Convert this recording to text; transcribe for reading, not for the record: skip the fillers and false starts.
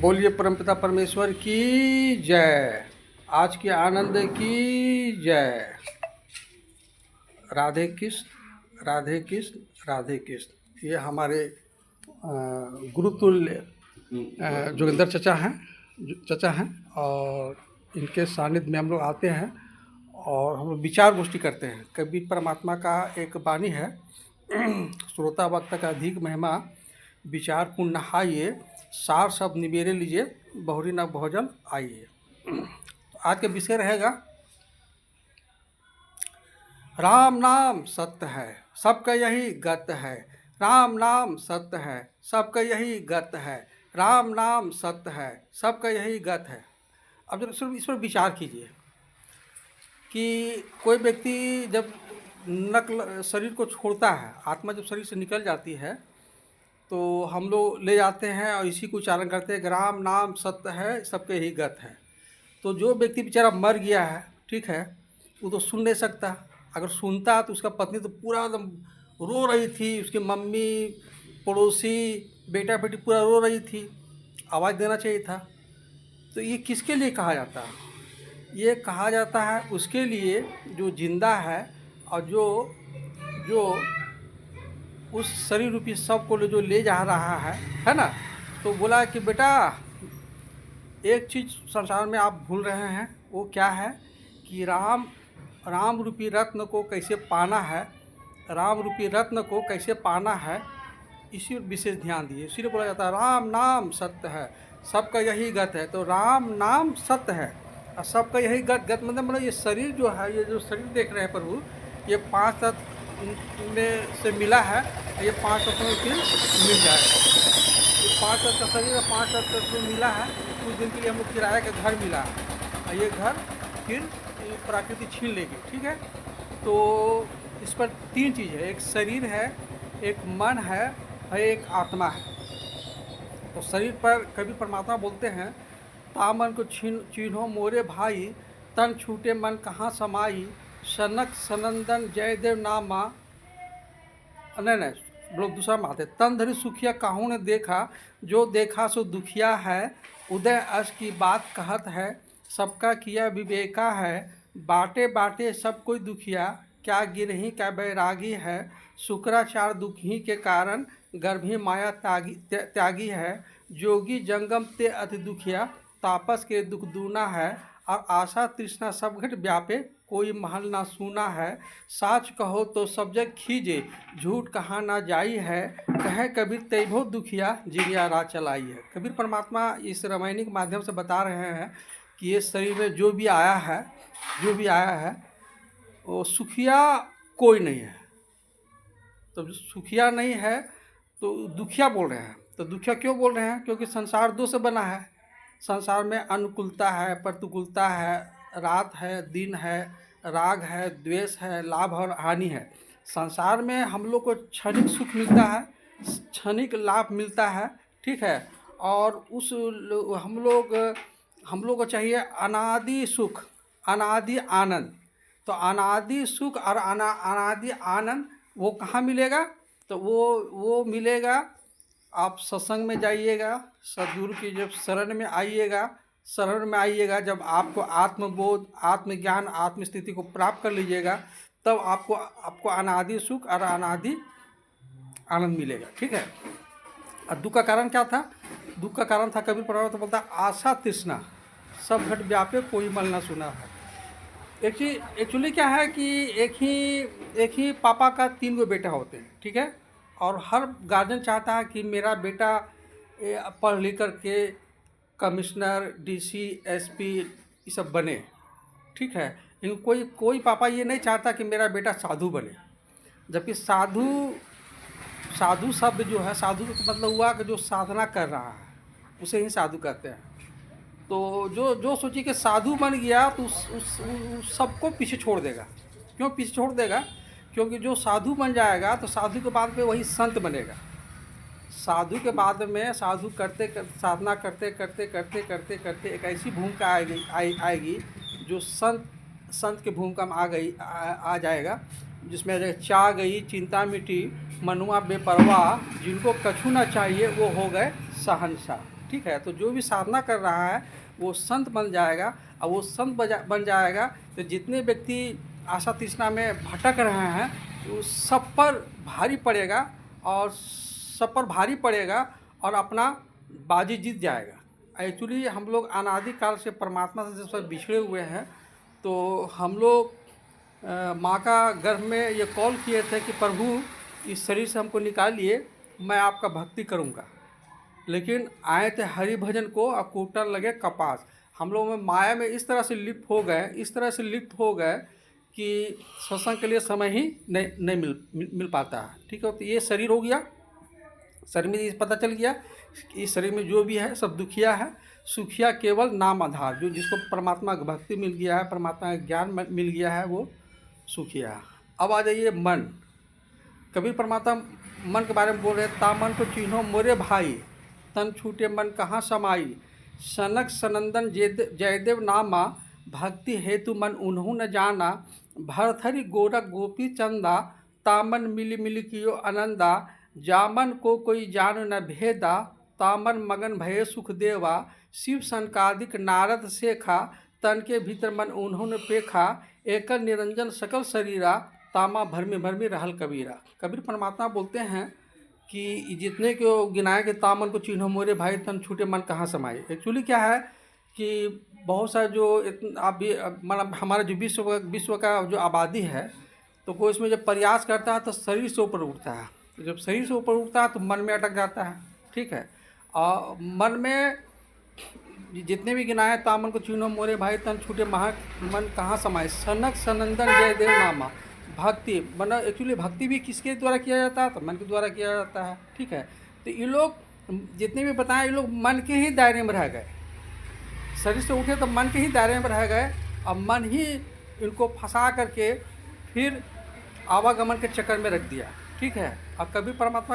बोलिए परमपिता परमेश्वर की जय। आज के आनंद की जय। राधे कृष्ण राधे कृष्ण राधे कृष्ण। ये हमारे गुरुतुल्य जोगिंदर चचा हैं और इनके सानिध्य में हम लोग आते हैं और हम लोग विचार गोष्ठी करते हैं। कबीर परमात्मा का एक वाणी है, श्रोता वक्त का अधिक महिमा, विचार पुण्य नहाइए, सार सब निबेरे लीजिए, बहुरी न भोजन आइए। आज का विषय रहेगा राम नाम सत्य है, सबका यही गत है। राम नाम सत्य है, सबका यही गत है। राम नाम सत्य है, सबका यही गत है। अब जब सिर्फ इस पर विचार कीजिए कि कोई व्यक्ति जब नकल शरीर को छोड़ता है, आत्मा जब शरीर से निकल जाती है तो हम लोग ले जाते हैं और इसी को उच्चारण करते हैं कि राम नाम सत्य है, सबके ही गत है। तो जो व्यक्ति बेचारा मर गया है, ठीक है, वो तो सुन नहीं सकता। अगर सुनता तो उसका पत्नी तो पूरा एकदम रो रही थी, उसकी मम्मी, पड़ोसी, बेटा बेटी पूरा रो रही थी, आवाज़ देना चाहिए था। तो ये किसके लिए कहा जाता है? ये कहा जाता है उसके लिए जो जिंदा है और जो उस शरीर रूपी शव को जो ले जा रहा है ना। तो बोला कि बेटा, एक चीज़ संसार में आप भूल रहे हैं, वो क्या है कि राम रूपी रत्न को कैसे पाना है, राम रूपी रत्न को कैसे पाना है, इसी विशेष ध्यान दिए। इसीलिए बोला जाता है राम नाम सत्य है, सबका यही गत है। तो राम नाम सत्य है और सबका यही गत मतलब ये शरीर जो है, ये जो शरीर देख रहे हैं प्रभु, ये 5 तत्व में से मिला है, ये 5 तत्व में फिर मिल जाएगा। ये 5 तत्व का शरीर 5 तत्व में मिला है। कुछ दिन के लिए हमको किराए का घर मिला है और ये घर फिर प्रकृति छीन लेगी, ठीक है। तो इस पर 3 चीज़ है, एक शरीर है, एक मन है और एक आत्मा है। तो शरीर पर कभी परमात्मा बोलते हैं, तामन को चिन्हो मोरे भाई, तन छूटे मन कहाँ समाई, सनक सनंदन जयदेव नामा। नहीं, लोग दूसरा मानते, तन धरी सुखिया काहू ने देखा, जो देखा सो दुखिया है। उदय अश की बात कहत है, सबका किया विवेका है। बाटे बाटे सब कोई दुखिया, क्या गिरही क्या बैरागी है। शुक्राचार दुखी के कारण, गर्भी माया त्यागी है। जोगी जंगम ते अति दुखिया, तापस के दुख दूना है। और आशा तृष्णा सब घट व्यापे, कोई महल ना सूना है। साच कहो तो सब जग खीजे, झूठ कहा ना जाई है। कहे कबीर तैभो दुखिया, जिनिया राह चलाई है। कबीर परमात्मा इस रामायणी के माध्यम से बता रहे हैं कि ये शरीर में जो भी आया है वो सुखिया कोई नहीं है। तो जो सुखिया नहीं है तो दुखिया बोल रहे हैं। तो दुखिया क्यों बोल रहे हैं? क्योंकि संसार 2 से बना है। संसार में अनुकूलता है, प्रतिकूलता है, रात है, दिन है, राग है, द्वेष है, लाभ और हानि है। संसार में हम लोग को क्षणिक सुख मिलता है, क्षणिक लाभ मिलता है, ठीक है। और उस हम लोग को चाहिए अनादि सुख, अनादि आनंद। तो अनादि सुख और अनादि आनंद वो कहाँ मिलेगा? तो वो मिलेगा, आप सत्संग में जाइएगा, सद्गुरु की जब शरण में आइएगा, जब आपको आत्मबोध, आत्मज्ञान, आत्मस्थिति को प्राप्त कर लीजिएगा, तब आपको अनादि सुख और अनादि आनंद मिलेगा, ठीक है। और दुख का कारण क्या था? दुख का कारण था, कबीर परमात्मा बोलता है, आशा तृष्णा सब घट व्यापे, कोई मल ना सुना है। एक्चुअली क्या है कि एक ही पापा का 3 गो बेटा होते हैं, ठीक है। और हर गार्जियन चाहता है कि मेरा बेटा पढ़ लिख करके कमिश्नर, डीसी, एसपी ये सब बने, ठीक है। लेकिन कोई पापा ये नहीं चाहता कि मेरा बेटा साधु बने। जबकि साधु शब्द जो है, साधु का मतलब हुआ कि जो साधना कर रहा है, उसे ही साधु कहते हैं। तो जो सोचिए कि साधु बन गया तो उस सबको पीछे छोड़ देगा। क्यों पीछे छोड़ देगा? क्योंकि जो साधु बन जाएगा तो साधु के बाद में वही संत बनेगा। साधु के बाद में साधु साधना करते एक ऐसी भूमिका आएगी जो संत की भूमिका में आ जाएगा, जिसमें चा गई चिंता मिटी, मनुआ बेपरवाह, जिनको कछु ना चाहिए वो हो गए शहंशाह, ठीक है। तो जो भी साधना कर रहा है वो संत बन जाएगा, और वो संत बन जाएगा तो जितने व्यक्ति आशा तृष्णा में भटक रहे हैं वो सब पर भारी पड़ेगा, और सब पर भारी पड़ेगा और अपना बाजी जीत जाएगा। एक्चुअली हम लोग अनादिकाल से परमात्मा से जब बिछड़े हुए हैं, तो हम लोग माँ का गर्भ में ये कॉल किए थे कि प्रभु इस शरीर से हमको निकालिए, मैं आपका भक्ति करूँगा। लेकिन आए थे हरि भजन को और कूटन लगे कपास। हम लोग में माया में इस तरह से लिप्त हो गए, इस तरह से लिप्त हो गए कि सत्संग के लिए समय ही नहीं मिल पाता है। ठीक है। तो ये शरीर हो गया, शरीर में ये पता चल गया कि इस शरीर में जो भी है सब दुखिया है, सुखिया केवल नाम आधार। जो जिसको परमात्मा की भक्ति मिल गया है, परमात्मा का ज्ञान मिल गया है, वो सुखिया है। अब आ जाइए मन। कबीर परमात्मा मन के बारे में बोल रहे हैं, तामन को चिन्हो मोरे भाई, तन छूटे मन कहाँ समाई, सनक सनंदन जयदेव नामा, भक्ति हेतु मन उन्हों न जाना, भरथरी गोरख गोपी चंदा, तामन मिली मिली कियो आनंदा, जामन को कोई जान न भेदा, तामन मगन भये सुख देवा, शिव संकादिक नारद सेखा, तन के भीतर मन उन्होंने पेखा, एकल निरंजन सकल शरीरा, तामा भर में रहल कबीरा। कबीर परमात्मा बोलते हैं कि जितने को गिनाए के तामन को चिन्हो मोरे भाई, तन छूटे मन कहाँ समाए। एक्चुअली क्या है कि बहुत सारे जो आप भी मतलब हमारा जो विश्व का जो आबादी है, तो कोई इसमें जब प्रयास करता है तो शरीर से ऊपर उठता है, तो जब शरीर से ऊपर उठता है तो मन में अटक जाता है। ठीक है। और मन में जितने भी गिनाए, तामन को चिन्हो मोरे भाई, तन छूटे मन कहाँ समाए, सनक सनंदन जयदेव नामा। भक्ति मतलब एक्चुअली भक्ति भी किसके द्वारा किया जाता है, तो मन के द्वारा किया जाता है। ठीक है। तो ये लोग जितने भी बताएं, ये लोग मन के ही दायरे में रह गए। शरीर से उठे तो मन के ही दायरे में रह गए, और मन ही इनको फंसा करके फिर आवागमन के चक्कर में रख दिया। ठीक है। और कभी परमात्मा